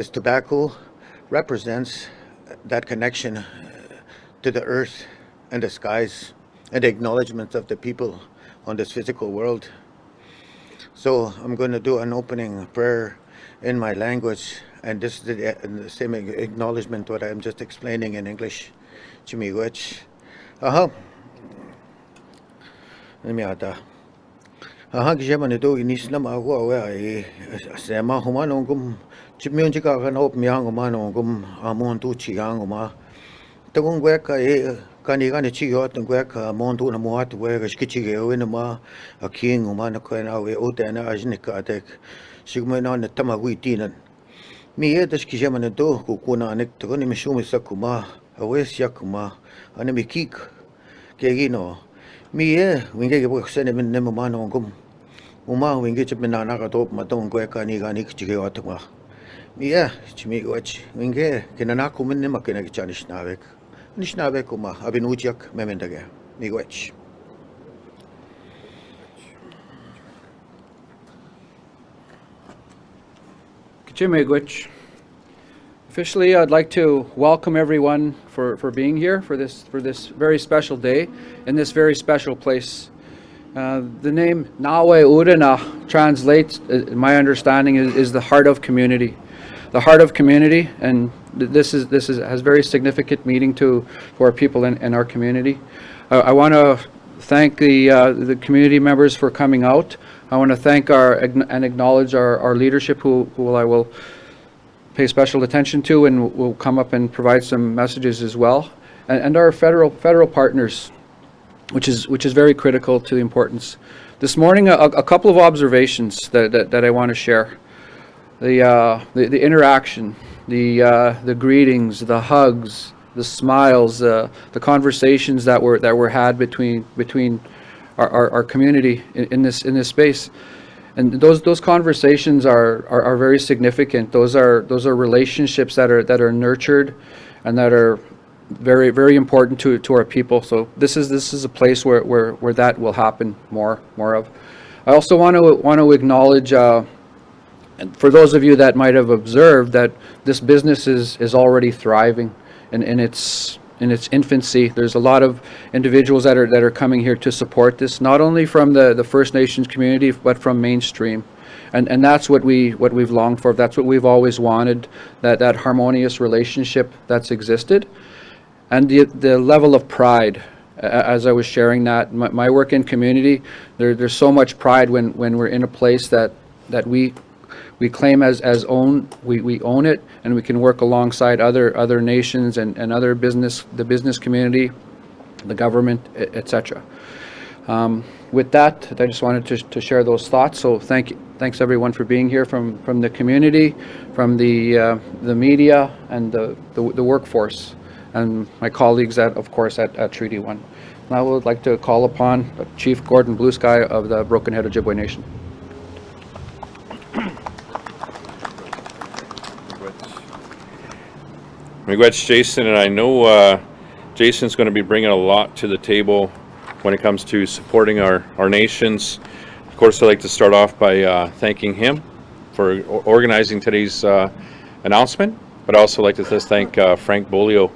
This tobacco represents that connection to the earth and the skies and the acknowledgement of the people on this physical world. So I'm going to do an opening prayer in my language, and this is the same acknowledgement what I'm just explaining in English. Chimiwech. Nimiata. Gijamanido inislam agua e sema humanongum chimionjika kanop miangomanongum amontu chiangoma. Tagung weka e kanigani chigot and weka montu na moat weka skichige winama a king umana koina we Naawi-Oodena ajnika dek sigmena na tamaguitinan. Mi edas gijamanido kukuna anek tagoni mishumi sakuma awes yakuma anemikik kegino. Mi winge ke sene min nem manongum uma winge chip min na ka top matong ko ka ni gani chige watwa mi chimi wach winge kinana ku min nem makena ke chanish navek uma abinujiak memendage mi wach. Kichimigwich. Officially, I'd like to welcome everyone for being here for this very special day in this very special place. The name Naawi-Oodena translates, my understanding, is the heart of community. The heart of community, and this has very significant meaning to our people in our community. I want to thank the community members for coming out. I want to thank and acknowledge our leadership, who I will pay special attention to, and will come up and provide some messages as well, and our federal partners, which is very critical to the importance. This morning, a couple of observations that I want to share. The interaction, the greetings, the hugs, the smiles, the conversations that were had between our community in this space. And those conversations are very significant. Those are relationships that are nurtured, and that are very, very important to our people. So this is a place where that will happen more of. I also want to acknowledge, and for those of you that might have observed, that this business is already thriving in its infancy. There's a lot of individuals that are coming here to support this, not only from the First Nations community, but from mainstream, and that's what we've longed for. That's what we've always wanted, that harmonious relationship that's existed, and the level of pride. As I was sharing that, my work in community, there's so much pride when we're in a place that we claim as own. We own it, and we can work alongside other nations and the business community, the government, etc. With that, I just wanted to share those thoughts. So thanks everyone for being here from the community, from the media, and the workforce, and my colleagues of course at Treaty 1. Now I would like to call upon Chief Gordon Bluesky of the Broken Head Ojibwe Nation. Miigwech, Jason, and I know Jason's going to be bringing a lot to the table when it comes to supporting our nations. Of course, I'd like to start off by thanking him for organizing today's announcement, but I'd also like to just thank Frank Bolio.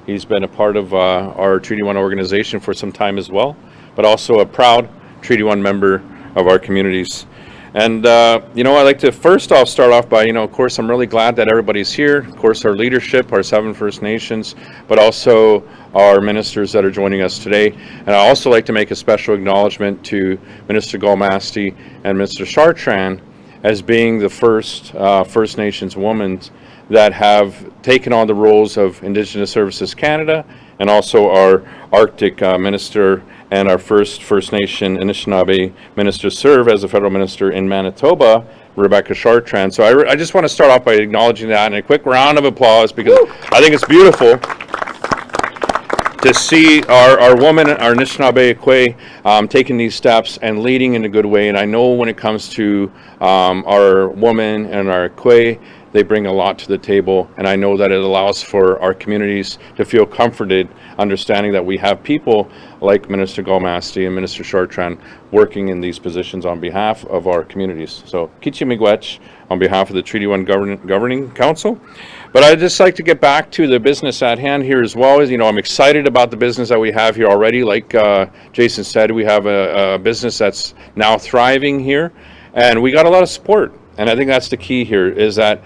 He's been a part of our Treaty 1 organization for some time as well, but also a proud Treaty 1 member of our communities. And, I'd like to first off start off by, of course, I'm really glad that everybody's here. Of course, our leadership, our 7 First Nations, but also our ministers that are joining us today. And I also like to make a special acknowledgement to Minister Gull-Masty and Mr. Chartrand as being the first First Nations women that have taken on the roles of Indigenous Services Canada, and also our Arctic Minister and our first First Nation Anishinaabe minister serve as a federal minister in Manitoba, Rebecca Chartrand. So I just want to start off by acknowledging that, and a quick round of applause, because I think it's beautiful to see our woman, our Anishinaabe Kwe, taking these steps and leading in a good way. And I know when it comes to our woman and our Kwe, they bring a lot to the table, and I know that it allows for our communities to feel comforted, understanding that we have people like Minister Gull-Masty and Minister Chartrand working in these positions on behalf of our communities. So, Kichi Miigwech on behalf of the Treaty 1 Governing Council. But I'd just like to get back to the business at hand here as well. As you know, I'm excited about the business that we have here already. Like Jason said, we have a business that's now thriving here, and we got a lot of support. And I think that's the key here, is that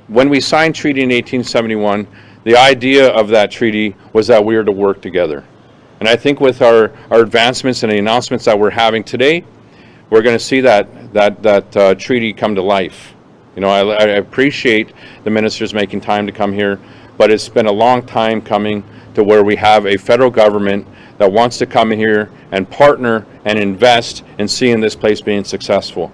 when we signed treaty in 1871, the idea of that treaty was that we were to work together. And I think with our advancements and the announcements that we're having today, we're going to see that treaty come to life. You know, I appreciate the ministers making time to come here, but it's been a long time coming to where we have a federal government that wants to come in here and partner and invest in seeing this place being successful.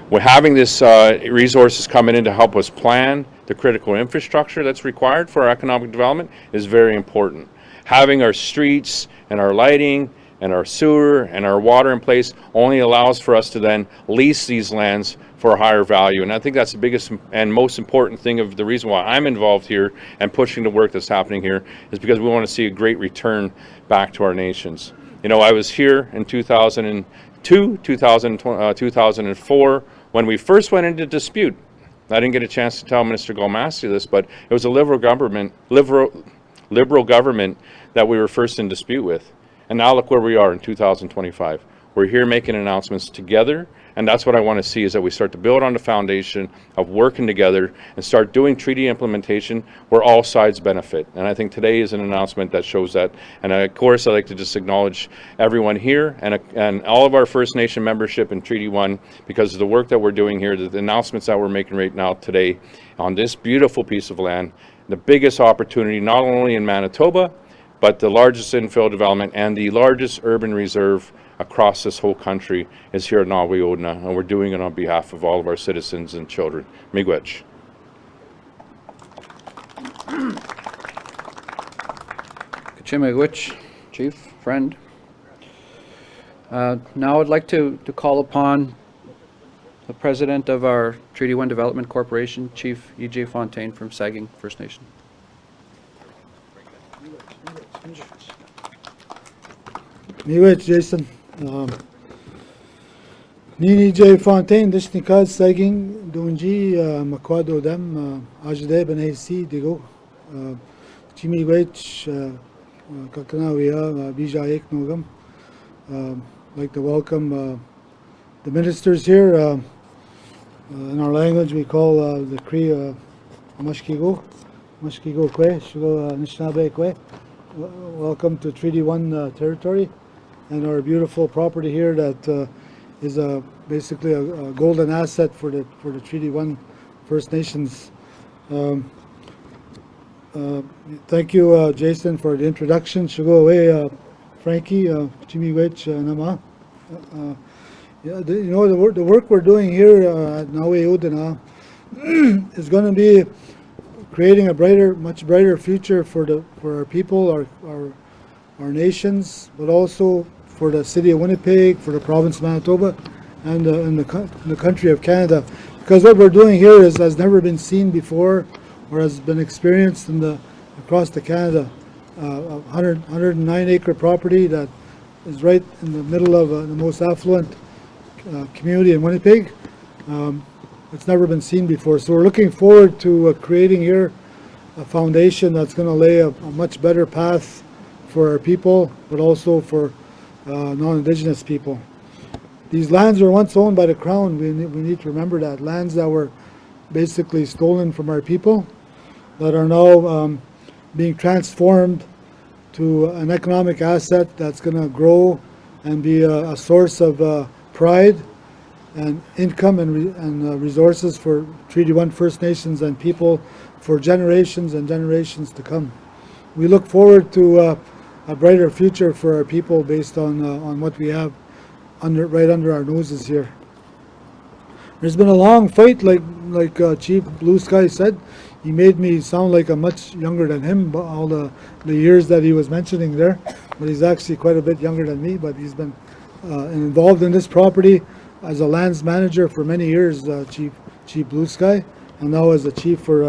We're having this resources coming in to help us plan the critical infrastructure that's required for our economic development is very important. Having our streets and our lighting and our sewer and our water in place only allows for us to then lease these lands for a higher value. And I think that's the biggest and most important thing of the reason why I'm involved here and pushing the work that's happening here is because we want to see a great return back to our nations. You know, I was here in 2002, 2004, when we first went into dispute. I didn't get a chance to tell Minister Gull-Masty this, but it was a liberal government that we were first in dispute with. And now look where we are in 2025. We're here making announcements together, and that's what I want to see, is that we start to build on the foundation of working together and start doing treaty implementation where all sides benefit. And I think today is an announcement that shows that. And of course, I'd like to just acknowledge everyone here and all of our First Nation membership in Treaty 1 because of the work that we're doing here, the announcements that we're making right now today on this beautiful piece of land, the biggest opportunity not only in Manitoba, but the largest infill development and the largest urban reserve across this whole country is here at Naawi-Oodena, and we're doing it on behalf of all of our citizens and children. Miigwech. Miigwech, Chief, friend. Now I'd like to call upon the President of our Treaty 1 Development Corporation, Chief E.J. Fontaine from Saging First Nation. Miigwech, Jason. Nini J. Fontaine, Dishnikad, Saging, Dunji, Makwado Dem, Ajde, Benesi, Digo, Chimiigwech, Kakanawia, Bijaik Nogam. I'd like to welcome the ministers here. In our language, we call the Cree Mashkigo Kwe, Shugo Nishnabe Kwe. Welcome to Treaty 1 territory and our beautiful property here that is basically a golden asset for the Treaty 1 First Nations. Thank you, Jason, for the introduction. Shugo away, Frankie, Chimiigwech, Nama. The work we're doing here at Naawi-Oodena is going to be creating a much brighter future for our people, our nations, but also for the city of Winnipeg, for the province of Manitoba, and the country of Canada. Because what we're doing here has never been seen before, or has been experienced across the Canada. 109-acre property that is right in the middle of the most affluent community in Winnipeg. It's never been seen before. So we're looking forward to creating here a foundation that's going to lay a much better path for our people, but also for non-Indigenous people. These lands were once owned by the Crown. We need to remember that. Lands that were basically stolen from our people that are now being transformed to an economic asset that's going to grow and be a source of pride and income and resources for Treaty 1 First Nations and people for generations and generations to come. We look forward to a brighter future for our people based on what we have right under our noses here. There's been a long fight, like Chief Blue Sky said. He made me sound like I'm much younger than him, but all the years that he was mentioning there. But he's actually quite a bit younger than me, but he's been involved in this property as a lands manager for many years, Chief Blue Sky. and now as a chief for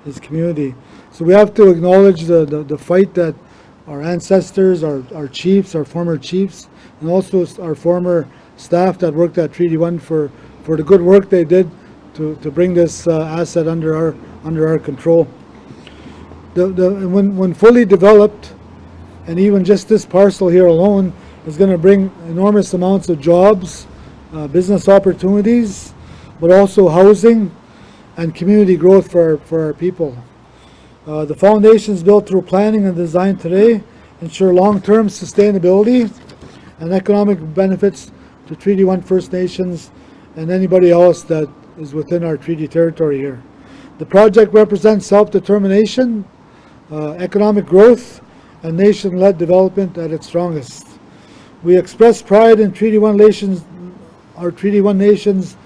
his community. So we have to acknowledge the fight that our ancestors, our chiefs, our former chiefs, and also our former staff that worked at Treaty 1 for the good work they did to bring this asset under our control. When fully developed, and even just this parcel here alone is going to bring enormous amounts of jobs, business opportunities, but also housing and community growth for our people. The foundations built through planning and design today ensure long-term sustainability and economic benefits to Treaty 1 First Nations and anybody else that is within our treaty territory here. The project represents self-determination, economic growth, and nation-led development at its strongest. We express pride in our Treaty 1 Nations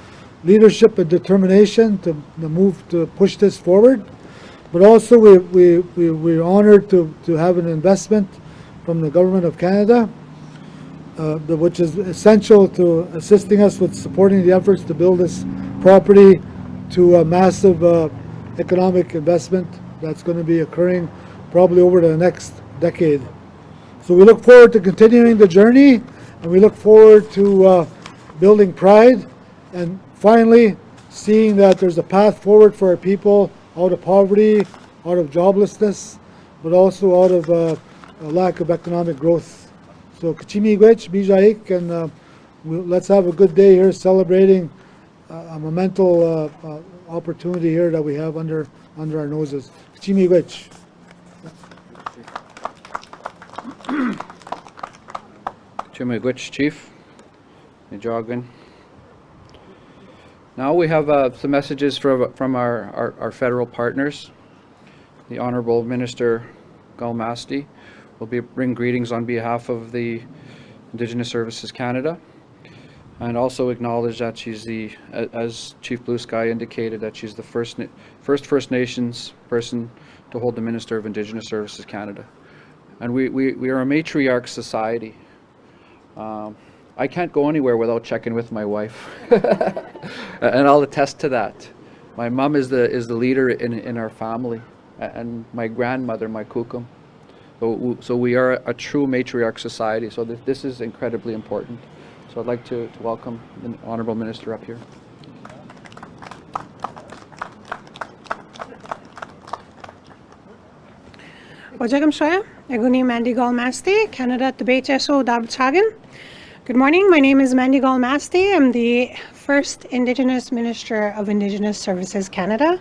leadership and determination to push this forward. But also we're honored to have an investment from the Government of Canada, which is essential to assisting us with supporting the efforts to build this property to a massive economic investment that's going to be occurring probably over the next decade. So we look forward to continuing the journey, and we look forward to building pride and finally seeing that there's a path forward for our people out of poverty, out of joblessness, but also out of a lack of economic growth. So Kachimigwech, Bijaik, and let's have a good day here celebrating a monumental opportunity here that we have under our noses. Kachimigwech. Chimigwich, Chief. Nijogwin. Now we have some messages from our federal partners. The Honourable Minister Gull-Masty will bring greetings on behalf of the Indigenous Services Canada, and also acknowledge that she's as Chief Blue Sky indicated, that she's the first First Nations person to hold the Minister of Indigenous Services Canada. And we are a matriarch society. I can't go anywhere without checking with my wife, and I'll attest to that. My mom is the leader in our family, and my grandmother, my kukum. So we are a true matriarch society. So this is incredibly important. So I'd like to welcome the Honourable Minister up here. Wajagam Shaya, Aguni Mandy Gull-Masty, Canada at the BHSO Dabchagan. Good morning, my name is Mandy Gull-Masty. I'm the first Indigenous Minister of Indigenous Services Canada.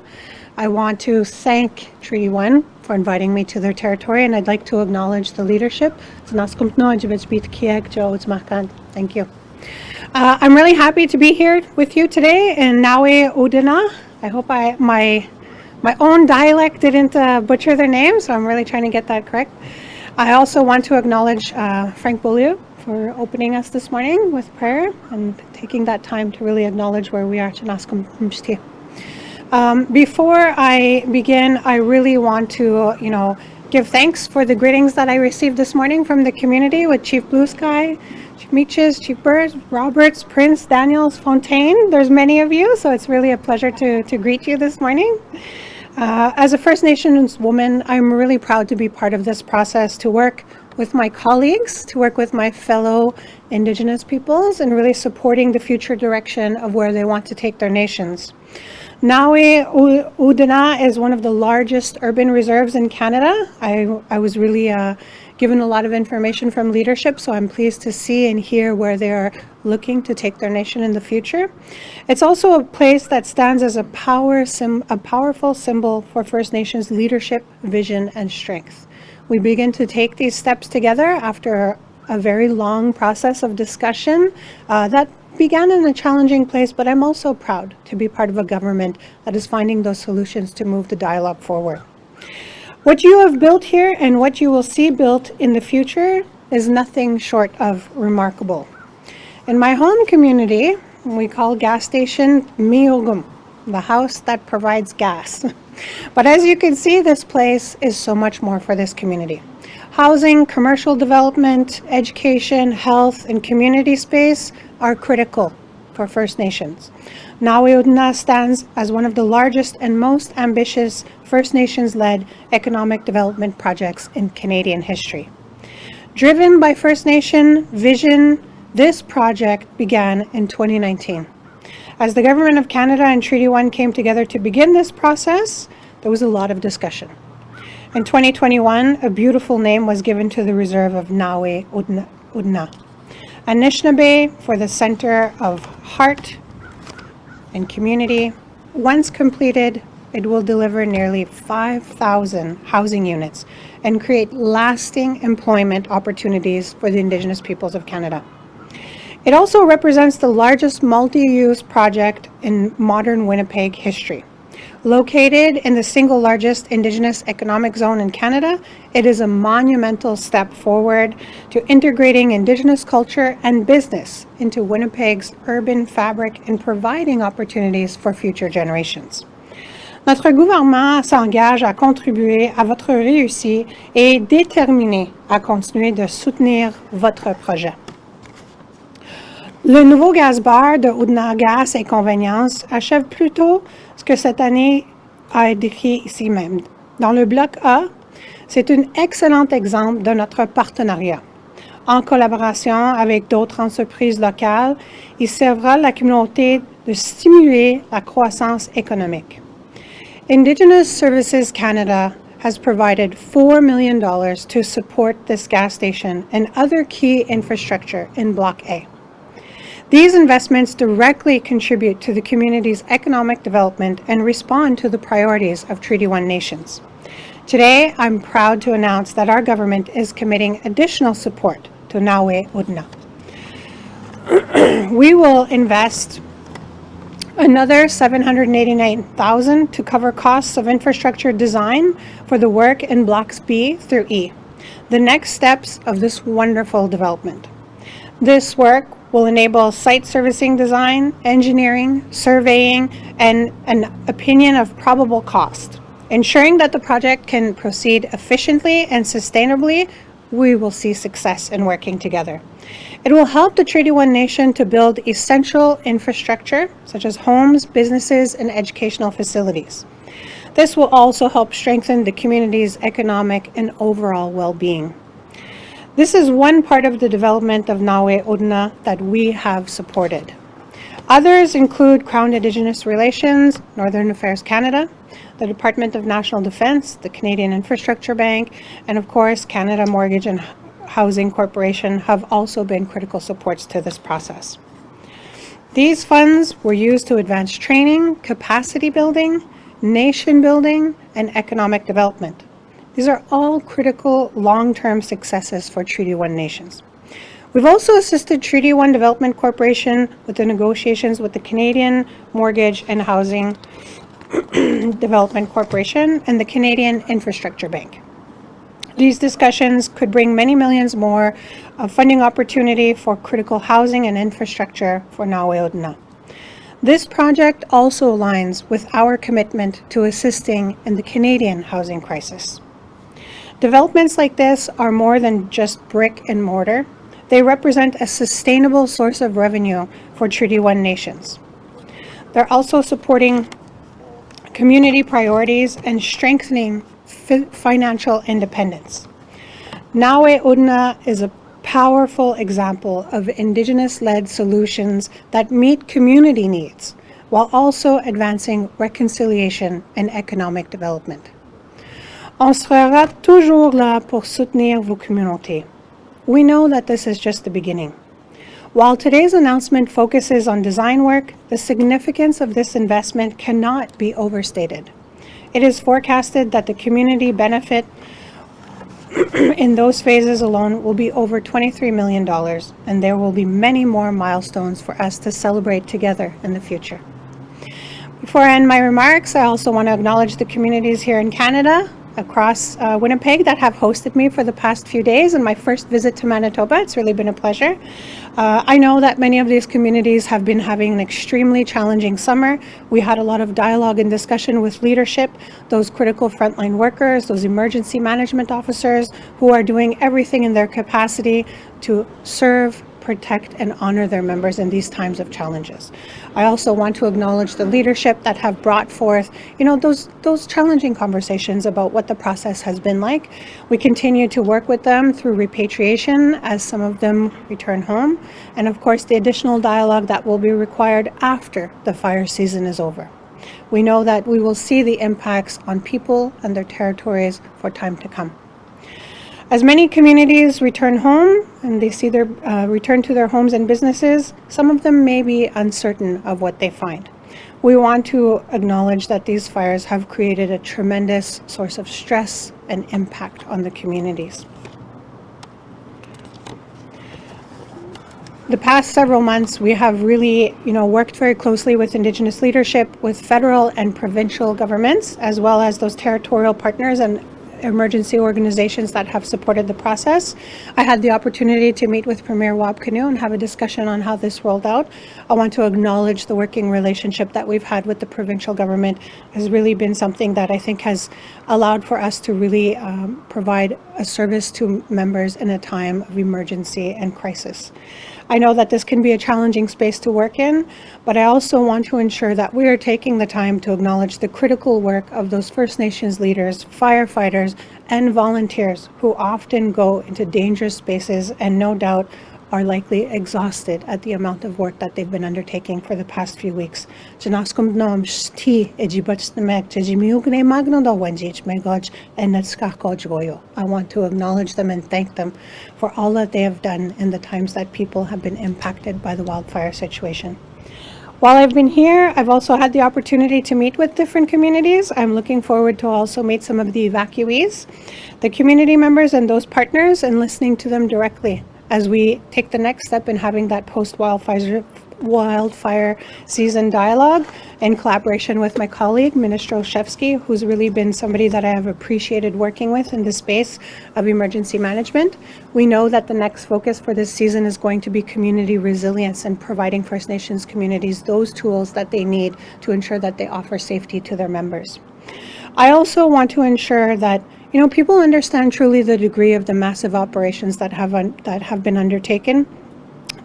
I want to thank Treaty 1 for inviting me to their territory, and I'd like to acknowledge the leadership. Thank you. I'm really happy to be here with you today in Naawi-Oodena. I hope my own dialect didn't butcher their name, so I'm really trying to get that correct. I also want to acknowledge Frank Beaulieu for opening us this morning with prayer and taking that time to really acknowledge where we are. Before I begin, I really want to, give thanks for the greetings that I received this morning from the community with Chief Blue Sky, Chief Meaches, Chief Birds, Roberts, Prince, Daniels, Fontaine. There's many of you, so it's really a pleasure to greet you this morning. As a First Nations woman, I'm really proud to be part of this process, to work with my colleagues, to work with my fellow Indigenous peoples, and really supporting the future direction of where they want to take their nations. Naawi-Oodena is one of the largest urban reserves in Canada. I was really given a lot of information from leadership, so I'm pleased to see and hear where they are looking to take their nation in the future. It's also a place that stands as a powerful symbol for First Nations leadership, vision, and strength. We begin to take these steps together after a very long process of discussion that began in a challenging place, but I'm also proud to be part of a government that is finding those solutions to move the dialogue forward. What you have built here and what you will see built in the future is nothing short of remarkable. In my home community, we call gas station Miogum, the house that provides gas. But as you can see, this place is so much more for this community. Housing, commercial development, education, health, and community space are critical for First Nations. Naawi-Oodena stands as one of the largest and most ambitious First Nations-led economic development projects in Canadian history. Driven by First Nation vision, this project began in 2019. As the Government of Canada and Treaty 1 came together to begin this process, there was a lot of discussion. In 2021, a beautiful name was given to the reserve of Naawi-Oodena, Anishinaabe for the center of heart and community. Once completed, it will deliver nearly 5,000 housing units and create lasting employment opportunities for the Indigenous peoples of Canada. It also represents the largest multi-use project in modern Winnipeg history. Located in the single largest Indigenous economic zone in Canada, it is a monumental step forward to integrating Indigenous culture and business into Winnipeg's urban fabric and providing opportunities for future generations. Notre gouvernement s'engage à contribuer à votre réussite et est déterminé à continuer de soutenir votre projet. Le nouveau gaz-bar de Oodena Gas et Convenience achève plutôt ce que cette année a été décrit ici même. Dans le bloc A, c'est un excellent exemple de notre partenariat. En collaboration avec d'autres entreprises locales, il servera la communauté de stimuler la croissance économique. Indigenous Services Canada has provided $4 million to support this gas station and other key infrastructure in Block A. These investments directly contribute to the community's economic development and respond to the priorities of Treaty 1 nations. Today, I'm proud to announce that our government is committing additional support to Naawi-Oodena. We will invest another $789,000 to cover costs of infrastructure design for the work in Blocks B through E, the next steps of this wonderful development. This work will enable site servicing design, engineering, surveying, and an opinion of probable cost. Ensuring that the project can proceed efficiently and sustainably, we will see success in working together. It will help the Treaty 1 nation to build essential infrastructure, such as homes, businesses, and educational facilities. This will also help strengthen the community's economic and overall well-being. This is one part of the development of Naawi-Oodena that we have supported. Others include Crown Indigenous Relations, Northern Affairs Canada, the Department of National Defence, the Canadian Infrastructure Bank, and of course, Canada Mortgage and Housing Corporation have also been critical supports to this process. These funds were used to advance training, capacity building, nation building, and economic development. These are all critical long-term successes for Treaty 1 nations. We've also assisted Treaty 1 Development Corporation with the negotiations with the Canadian Mortgage and Housing Development Corporation and the Canadian Infrastructure Bank. These discussions could bring many millions more of funding opportunity for critical housing and infrastructure for Naawi-Oodena. This project also aligns with our commitment to assisting in the Canadian housing crisis. Developments like this are more than just brick and mortar. They represent a sustainable source of revenue for Treaty 1 nations. They're also supporting community priorities and strengthening financial independence. Naawi-Oodena is a powerful example of Indigenous-led solutions that meet community needs while also advancing reconciliation and economic development. On sera toujours là pour soutenir vos communautés. We know that this is just the beginning. While today's announcement focuses on design work, the significance of this investment cannot be overstated. It is forecasted that the community benefit in those phases alone will be over $23 million, and there will be many more milestones for us to celebrate together in the future. Before I end my remarks, I also want to acknowledge the communities here in Canada, across Winnipeg, that have hosted me for the past few days and my first visit to Manitoba. It's really been a pleasure. I know that many of these communities have been having an extremely challenging summer. We had a lot of dialogue and discussion with leadership, those critical frontline workers, those emergency management officers who are doing everything in their capacity to serve, protect and honor their members in these times of challenges. I also want to acknowledge the leadership that have brought forth, those challenging conversations about what the process has been like. We continue to work with them through repatriation as some of them return home, and of course the additional dialogue that will be required after the fire season is over. We know that we will see the impacts on people and their territories for time to come. As many communities return home and they see their return to their homes and businesses, some of them may be uncertain of what they find. We want to acknowledge that these fires have created a tremendous source of stress and impact on the communities. The past several months, we have really, worked very closely with Indigenous leadership, with federal and provincial governments, as well as those territorial partners and emergency organizations that have supported the process. I had the opportunity to meet with Premier Wab Kinew and have a discussion on how this rolled out. I want to acknowledge the working relationship that we've had with the provincial government has really been something that I think has allowed for us to really provide a service to members in a time of emergency and crisis. I know that this can be a challenging space to work in, but I also want to ensure that we are taking the time to acknowledge the critical work of those First Nations leaders, firefighters, and volunteers who often go into dangerous spaces and no doubt are likely exhausted at the amount of work that they've been undertaking for the past few weeks. I want to acknowledge them and thank them for all that they have done in the times that people have been impacted by the wildfire situation. While I've been here, I've also had the opportunity to meet with different communities. I'm looking forward to also meet some of the evacuees, the community members and those partners, and listening to them directly as we take the next step in having that post-wildfire season dialogue in collaboration with my colleague, Minister Olszewski, who's really been somebody that I have appreciated working with in the space of emergency management. We know that the next focus for this season is going to be community resilience and providing First Nations communities those tools that they need to ensure that they offer safety to their members. I also want to ensure that people understand truly the degree of the massive operations that have been undertaken.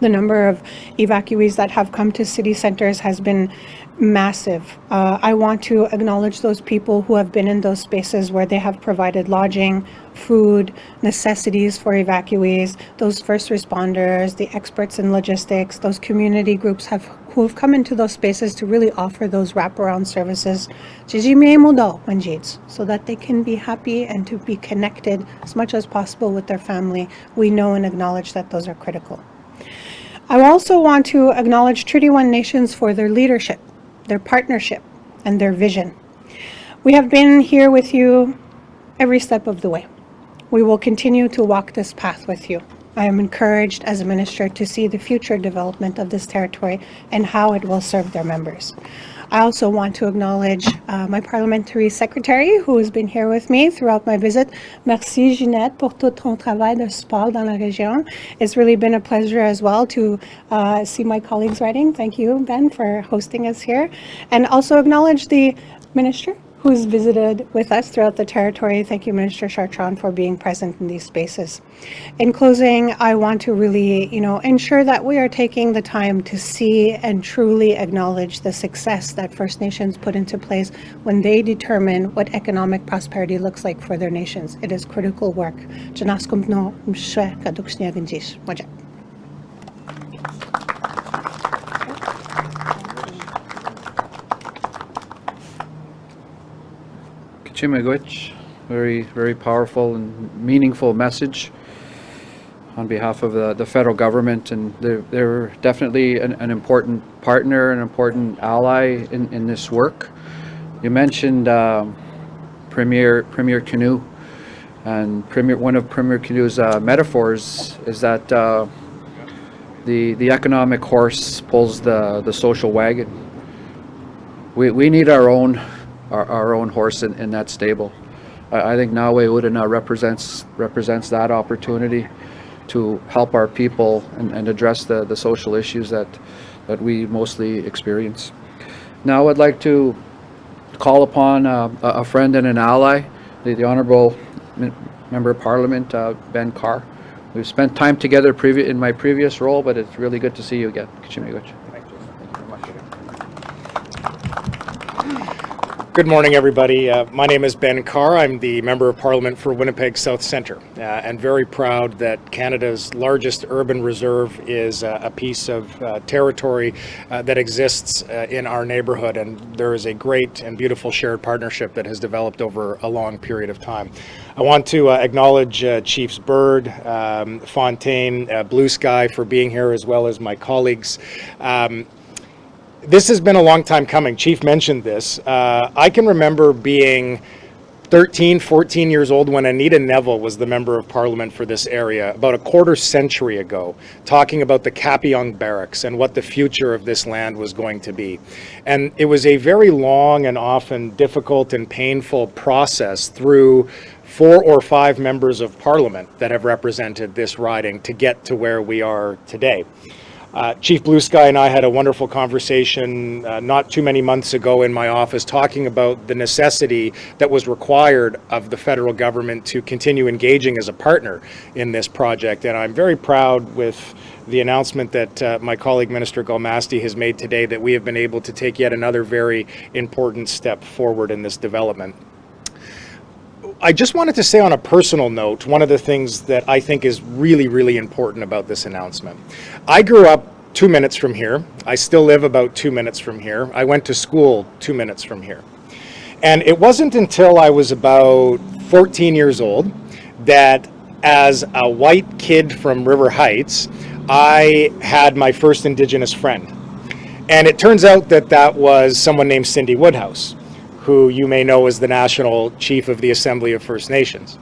The number of evacuees that have come to city centers has been massive. I want to acknowledge those people who have been in those spaces where they have provided lodging, food, necessities for evacuees, those first responders, the experts in logistics, those community groups who have come into those spaces to really offer those wraparound services so that they can be happy and to be connected as much as possible with their family. We know and acknowledge that those are critical. I also want to acknowledge Treaty 1 nations for their leadership, their partnership, and their vision. We have been here with you every step of the way. We will continue to walk this path with you. I am encouraged as a minister to see the future development of this territory and how it will serve their members. I also want to acknowledge my parliamentary secretary who has been here with me throughout my visit. Merci Ginette pour tout ton travail de support dans la région. It's really been a pleasure as well to see my colleagues writing. Thank you, Ben, for hosting us here. And also acknowledge the minister who's visited with us throughout the territory. Thank you, Minister Chartrand, for being present in these spaces. In closing, I want to really, ensure that we are taking the time to see and truly acknowledge the success that First Nations put into place when they determine what economic prosperity looks like for their nations. It is critical work. Chimagwich, very, very powerful and meaningful message on behalf of the federal government, and they're definitely an important partner, an important ally in this work. You mentioned Premier Kinew, and one of Premier Kinew's metaphors is that the economic horse pulls the social wagon. We need our own horse in that stable. I think Naawi-Oodena represents that opportunity to help our people and address the social issues that we mostly experience. Now I'd like to call upon a friend and an ally, the Honourable Member of Parliament, Ben Carr, We've spent time together in my previous role, but it's really good to see you again. Kachimegwich. Good morning, everybody. My name is Ben Carr. I'm the Member of Parliament for Winnipeg South Centre, and very proud that Canada's largest urban reserve is a piece of territory that exists in our neighbourhood, and there is a great and beautiful shared partnership that has developed over a long period of time. I want to acknowledge Chiefs Bird, Fontaine, Blue Sky for being here, as well as my colleagues. This has been a long time coming. Chief mentioned this. I can remember being 13, 14 years old when Anita Neville was the Member of Parliament for this area about a quarter century ago, talking about the Kapiong Barracks and what the future of this land was going to be. And it was a very long and often difficult and painful process through 4 or 5 members of Parliament that have represented this riding to get to where we are today. Chief Blue Sky and I had a wonderful conversation not too many months ago in my office talking about the necessity that was required of the federal government to continue engaging as a partner in this project. And I'm very proud with the announcement that my colleague Minister Gull-Masty has made today that we have been able to take yet another very important step forward in this development. I just wanted to say on a personal note, one of the things that I think is really, really important about this announcement. I grew up 2 minutes from here. I still live about 2 minutes from here. I went to school 2 minutes from here. And it wasn't until I was about 14 years old that as a white kid from River Heights, I had my first Indigenous friend. And it turns out that that was someone named Cindy Woodhouse, who you may know as the National Chief of the Assembly of First Nations.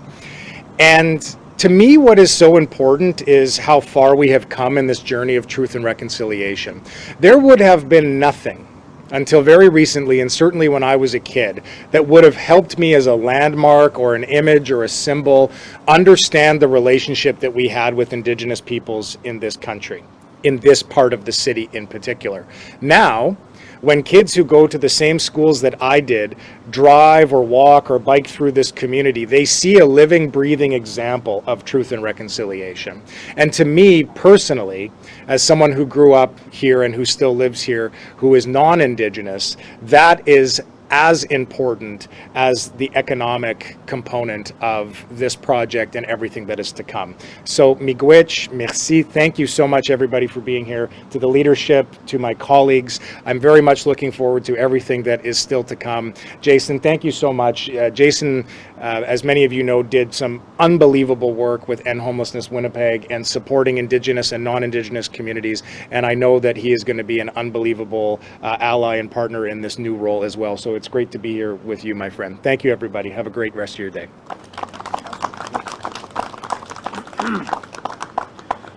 And to me, what is so important is how far we have come in this journey of truth and reconciliation. There would have been nothing until very recently, and certainly when I was a kid, that would have helped me as a landmark or an image or a symbol understand the relationship that we had with Indigenous peoples in this country, in this part of the city in particular. Now, when kids who go to the same schools that I did drive or walk or bike through this community, they see a living, breathing example of truth and reconciliation. And to me personally, as someone who grew up here and who still lives here, who is non-Indigenous, that is as important as the economic component of this project and everything that is to come. So, miigwech, merci, thank you so much everybody for being here. To the leadership, to my colleagues, I'm very much looking forward to everything that is still to come. Jason, thank you so much. Jason, as many of you know, did some unbelievable work with End Homelessness Winnipeg and supporting Indigenous and non-Indigenous communities, and I know that he is going to be an unbelievable ally and partner in this new role as well. So it's great to be here with you, my friend. Thank you, everybody. Have a great rest of your day.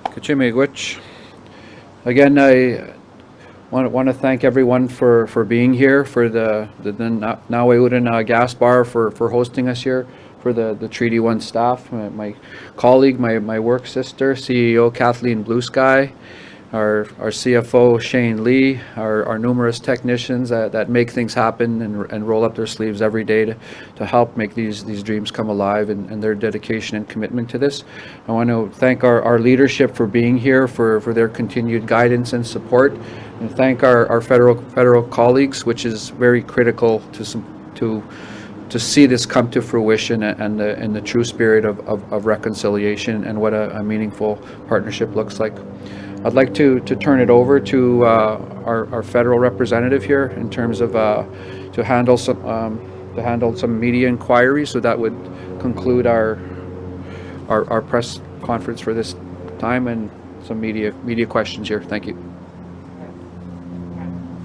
Kachimegwich. Again, I want to thank everyone for being here, for the Naawi-Oodena gas bar for hosting us here, for the Treaty 1 staff, my colleague, my work sister, CEO Kathleen Blue Sky, our CFO Shane Lee, our numerous technicians that make things happen and roll up their sleeves every day to help make these dreams come alive, and their dedication and commitment to this. I want to thank our leadership for being here, for their continued guidance and support, and thank our federal colleagues, which is very critical to see this come to fruition and in the true spirit of reconciliation and what a meaningful partnership looks like. I'd like to turn it over to our federal representative here in terms of to handle some media inquiries. So that would conclude our press conference for this time, and some media questions here. Thank you.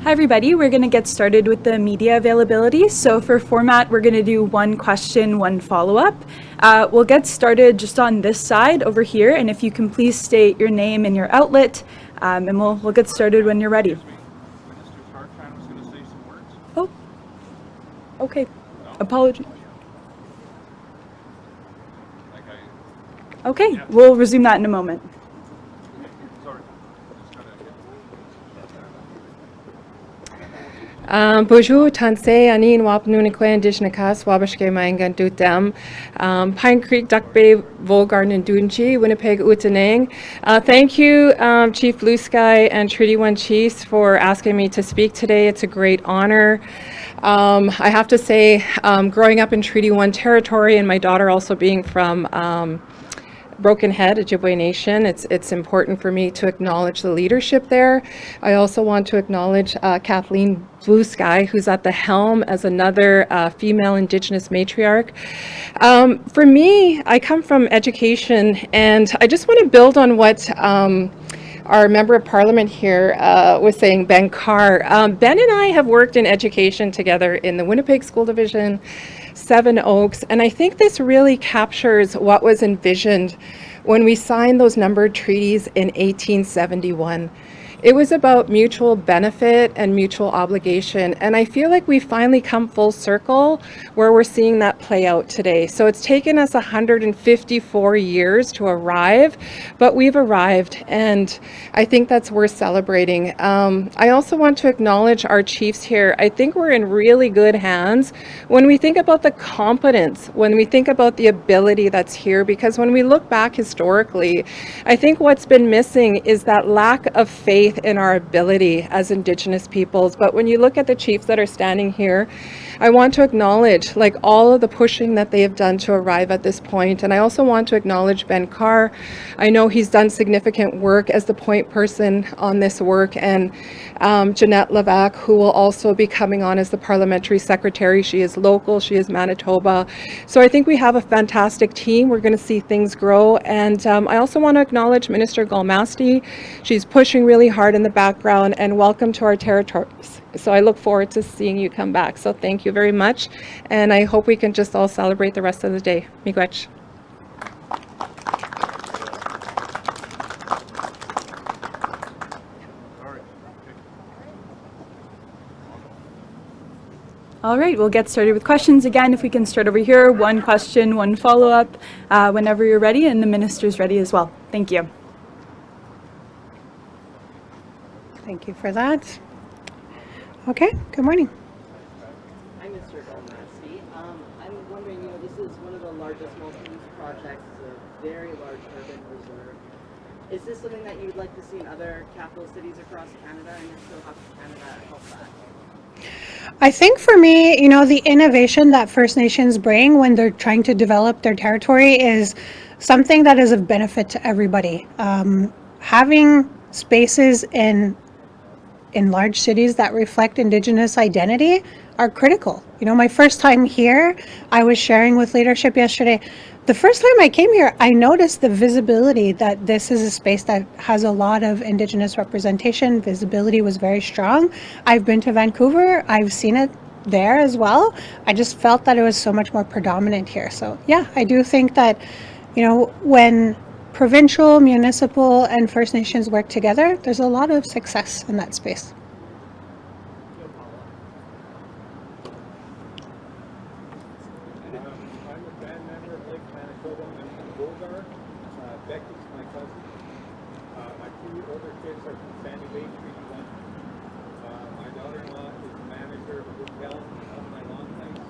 Hi everybody, we're going to get started with the media availability. So for format, we're going to do one question, one follow-up. We'll get started just on this side over here, and if you can please state your name and your outlet, and we'll get started when you're ready. Oh, okay. Apologies. Okay, we'll resume that in a moment. Bonjour, Tansei, Anin, Wapnunikwe, Indigenous Wabashke, Maingan, Dutem, Pine Creek, Duck Bay, Volgarden, and Dunji, Winnipeg, Utenang. Thank you, Chief Blue Sky and Treaty 1 Chiefs, for asking me to speak today. It's a great honor. I have to say, growing up in Treaty 1 territory and my daughter also being from Broken Head, Ojibwe Nation, it's important for me to acknowledge the leadership there. I also want to acknowledge Kathleen Blue Sky, who's at the helm as another female Indigenous matriarch. For me, I come from education, and I just want to build on what our Member of Parliament here was saying, Ben Carr. Ben and I have worked in education together in the Winnipeg School Division, Seven Oaks, and I think this really captures what was envisioned when we signed those numbered treaties in 1871. It was about mutual benefit and mutual obligation, and I feel like we finally come full circle where we're seeing that play out today. So it's taken us 154 years to arrive, but we've arrived, and I think that's worth celebrating. I also want to acknowledge our chiefs here. I think we're in really good hands when we think about the competence, when we think about the ability that's here, because when we look back historically, I think what's been missing is that lack of faith in our ability as Indigenous peoples. But when you look at the chiefs that are standing here, I want to acknowledge like all of the pushing that they have done to arrive at this point. And I also want to acknowledge Ben Carr. I know he's done significant work as the point person on this work, and Jeanette Levac, who will also be coming on as the parliamentary secretary. She is local, she is Manitoba. So I think we have a fantastic team. We're going to see things grow. And I also want to acknowledge Minister Gull-Masty. She's pushing really hard in the background, and welcome to our territories. So I look forward to seeing you come back. So thank you very much, and I hope we can just all celebrate the rest of the day. Miigwech. All right, we'll get started with questions. Again, if we can start over here, one question, one follow-up, whenever you're ready, and the minister's ready as well. Thank you. Thank you for that. Okay, good morning. I'm Mr. Gull-Masty. I'm wondering, this is one of the largest multi-use projects, a very large urban reserve. Is this something that you would like to see in other capital cities across Canada, and if so, how can Canada help that? I think for me, the innovation that First Nations bring when they're trying to develop their territory is something that is of benefit to everybody. Having spaces in large cities that reflect Indigenous identity are critical. My first time here, I was sharing with leadership yesterday. The first time I came here, I noticed the visibility that this is a space that has a lot of Indigenous representation. Visibility was very strong. I've been to Vancouver. I've seen it there as well. I just felt that it was so much more predominant here. So yeah, I do think that, when provincial, municipal, and First Nations work together, there's a lot of success in that space. I'm a band member of Lake Manitoba. I'm from Beauregard. Becky's my cousin. My two older kids are from Sandy Bay, Treaty 1. My daughter-in-law is the manager of a hotel on my long place.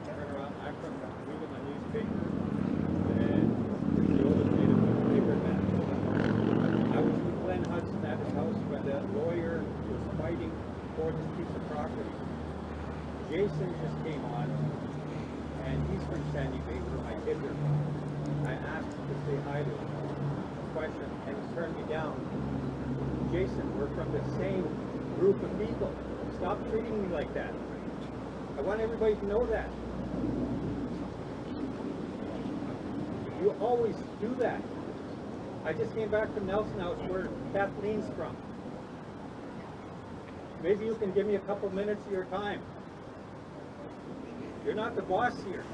Turn around, I'm from reading a newspaper, and the oldest native newspaper in Manitoba. I was with Glenn Hudson at his house when the lawyer was fighting for this piece of property. Jason just came on, and he's from Sandy Bay, where my kids are from. I asked him to say hi to him, question, and he turned me down. Jason, we're from the same group of people. Stop treating me like that. I want everybody to know that. You always do that. I just came back from Nelson House, where Kathleen's from. Maybe you can give me a couple minutes of your time. You're not the boss here.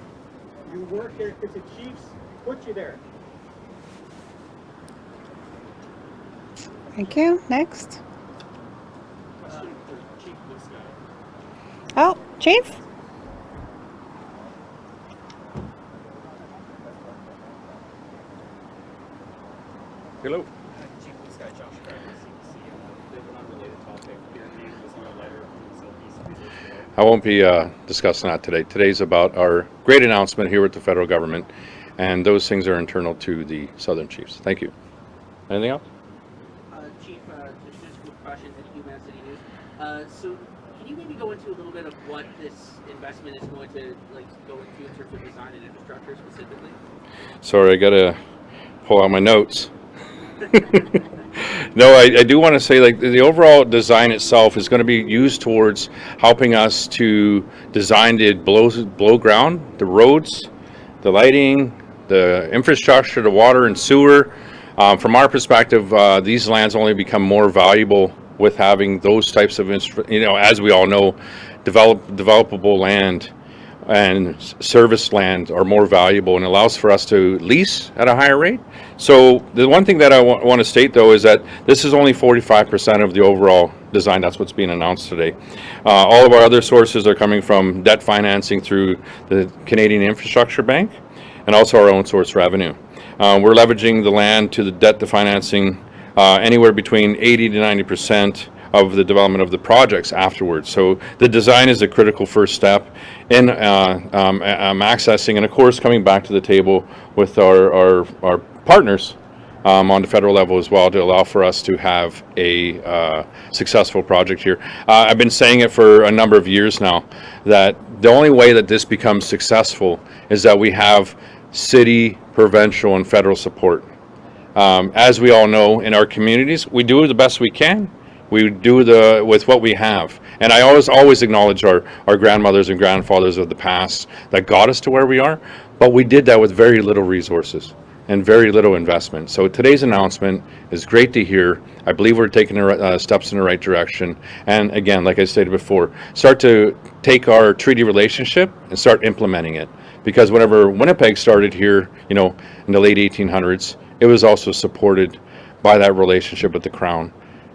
You work here because the chiefs put you there. Thank you. Next. Oh, Chief? Hello. Chief Blue Sky, Josh Craig, CBC. A bit of an unrelated topic. Your name was on a letter I won't be discussing that today. Today's about our great announcement here with the federal government, and those things are internal to the Southern Chiefs. Thank you. Anything else? Chief, just a quick question at Humanity News. So can you maybe go into a little bit of what this investment is going to go into in terms of design and infrastructure specifically? Sorry, I gotta pull out my notes. No, I do want to say, like, the overall design itself is going to be used towards helping us to design the below ground, the roads, the lighting, the infrastructure, the water and sewer. From our perspective, these lands only become more valuable with having those types of, as we all know, developable land and service land are more valuable, and allows for us to lease at a higher rate. So the one thing that I want to state, though, is that this is only 45% of the overall design. That's what's being announced today. All of our other sources are coming from debt financing through the Canadian Infrastructure Bank, and also our own source revenue. We're leveraging the land to the debt to financing anywhere between 80 to 90% of the development of the projects afterwards. So the design is a critical first step in accessing, and of course coming back to the table with our partners on the federal level as well, to allow for us to have a successful project here. I've been saying it for a number of years now, that the only way that this becomes successful is that we have city, provincial, and federal support. As we all know, in our communities, we do the best we can. We do with what we have. And I always acknowledge our grandmothers and grandfathers of the past that got us to where we are, but we did that with very little resources and very little investment. So today's announcement is great to hear. I believe we're taking steps in the right direction. And again, like I stated before, start to take our treaty relationship and start implementing it. Because whenever Winnipeg started here, in the late 1800s, it was also supported by that relationship with the Crown.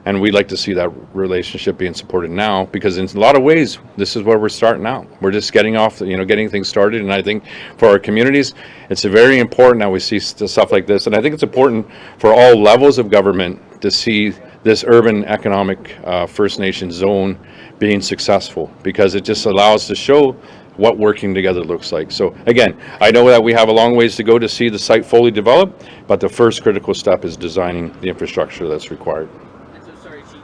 And we'd like to see that relationship being supported now, because in a lot of ways, this is where we're starting out. We're just getting off, getting things started. And I think for our communities, it's very important that we see stuff like this. And I think it's important for all levels of government to see this urban economic First Nation zone being successful, because it just allows to show what working together looks like. So again, I know that we have a long ways to go to see the site fully developed, but the first critical step is designing the infrastructure that's required.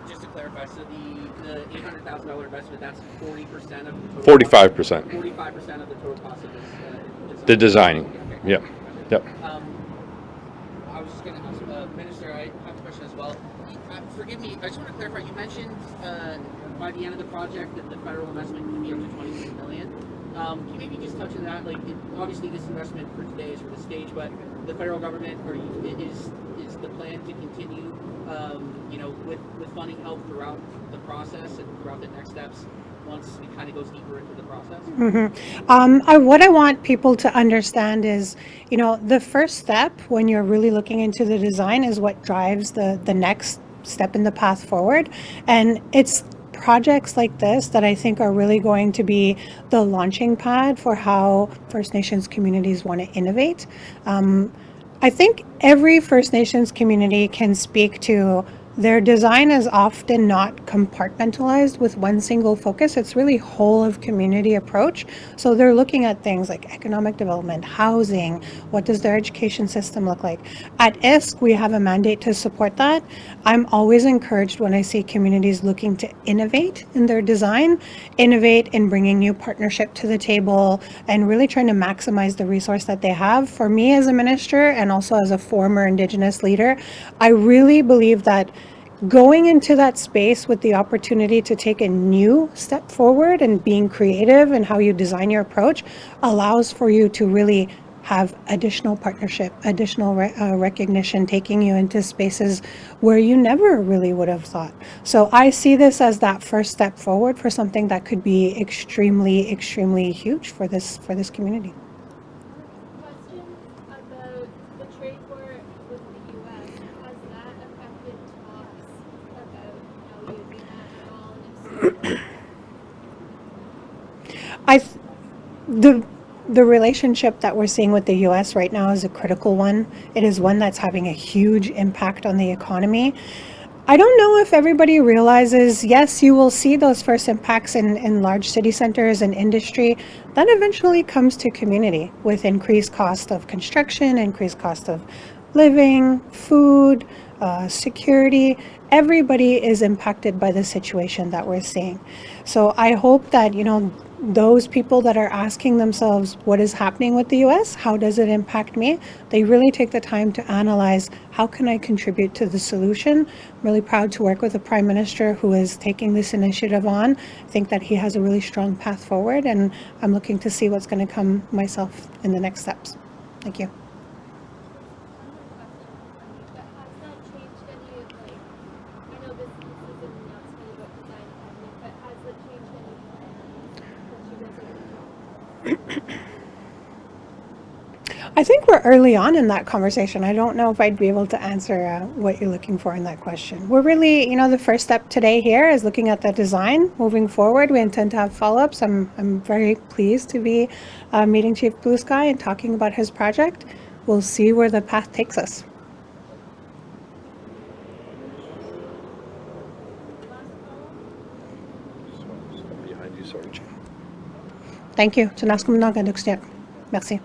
Just to clarify, so the $800,000 investment, that's 40% of the total 45%. 45% of the total cost of this The designing. Okay. Yep. I was just going to ask, Minister, I have a question as well. Forgive me, I just want to clarify, you mentioned by the end of the project that the federal investment could be up to $23 million. Can you maybe just touch on that? Obviously this investment for today is for the stage, but the federal government, is the plan to continue, with funding help throughout the process and throughout the next steps once it kind of goes deeper into the process? What I want people to understand is, the first step when you're really looking into the design is what drives the next step in the path forward. And it's projects like this that I think are really going to be the launching pad for how First Nations communities want to innovate. I think every First Nations community can speak to their design is often not compartmentalized with one single focus. It's really whole of community approach. So they're looking at things like economic development, housing, what does their education system look like? At ISK, we have a mandate to support that. I'm always encouraged when I see communities looking to innovate in their design, innovate in bringing new partnership to the table, and really trying to maximize the resource that they have. For me as a minister and also as a former Indigenous leader, I really believe that going into that space with the opportunity to take a new step forward and being creative in how you design your approach allows for you to really have additional partnership, additional recognition, taking you into spaces where you never really would have thought. So I see this as that first step forward for something that could be extremely, extremely huge for this community. Question about the trade war with the U.S. Has that affected talks about Naawi-Oodena at all? And if so, The relationship that we're seeing with the U.S. right now is a critical one. It is one that's having a huge impact on the economy. I don't know if everybody realizes, yes, you will see those first impacts in large city centers and industry. That eventually comes to community with increased cost of construction, increased cost of living, food, security. Everybody is impacted by the situation that we're seeing. So I hope that, those people that are asking themselves, what is happening with the US? How does it impact me? They really take the time to analyze, how can I contribute to the solution? I'm really proud to work with the Prime Minister who is taking this initiative on. I think that he has a really strong path forward, and I'm looking to see what's going to come myself in the next steps. Thank you. But has that changed any of, like, I know this is an announcement about design cabinet, but has that changed any plans that you guys are doing? I think we're early on in that conversation. I don't know if I'd be able to answer what you're looking for in that question. We're really, the first step today here is looking at the design. Moving forward, we intend to have follow-ups. I'm very pleased to be meeting Chief Blue Sky and talking about his project. We'll see where the path takes us. Behind you, sorry. Thank you. Merci.